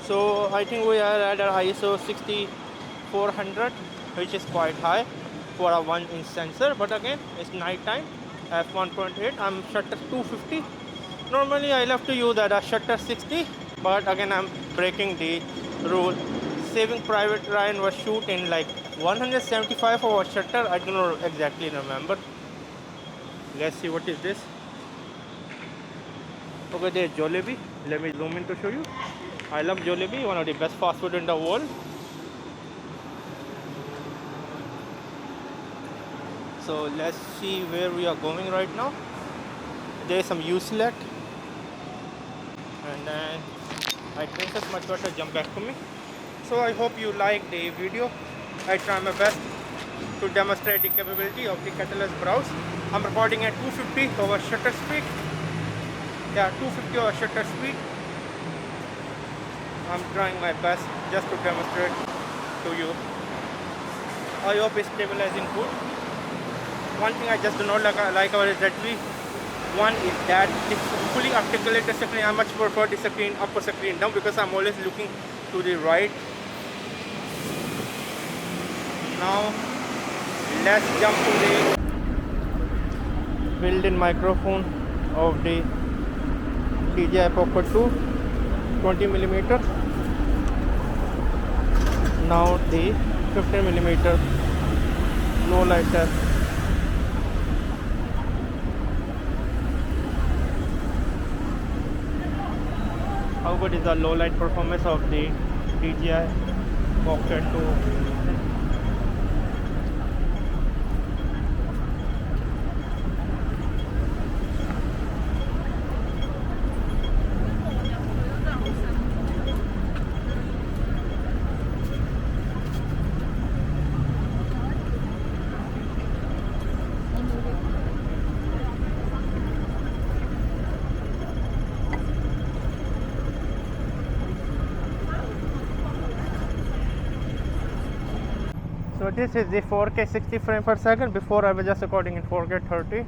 So I think we are at an ISO 6400, which is quite high for a 1-inch sensor. But again, it's night time. F1.8. I'm shutter 250. Normally I love to use at a shutter 60, but again I'm breaking the rule. Saving Private Ryan was shoot in like 175 for a shutter. I do not exactly remember. Let's see what is this. Okay, there's Jollibee. Let me zoom in to show you. I love Jollibee, one of the best fast food in the world. So let's see where we are going right now. There's some U-select, and then I think it's much better jump back to me. So I hope you like the video. I try my best to demonstrate the capability of the Catalyst Browse. I'm recording at 250 over shutter speed. Yeah, 250 over shutter speed. I'm trying my best just to demonstrate to you. I hope it's stabilizing good. One thing I just do not like about ZV-1 is that the fully articulated screen. I much prefer the screen up or screen down because I'm always looking to the right. Now let's jump to the built-in microphone of the DJI Pocket 2 20mm. Now the 15mm low lighter. How good is the low light performance of the DJI Pocket 2? So this is the 4K 60 frame per second. Before I was just recording in 4K 30.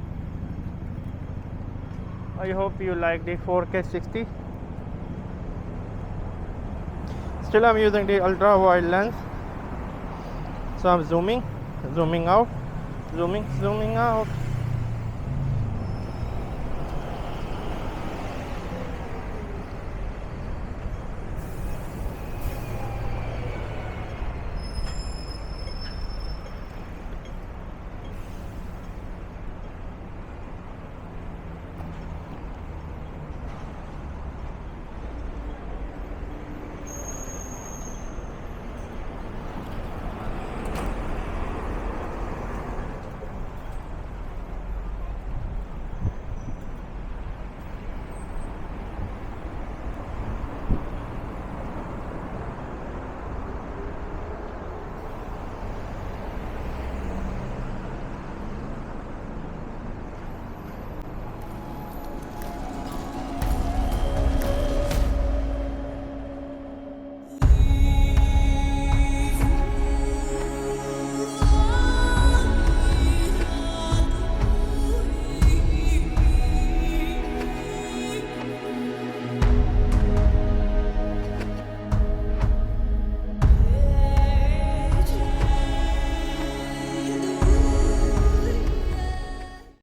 I hope you like the 4K 60. Still I'm using the ultra wide lens. So I'm zooming out, zooming out.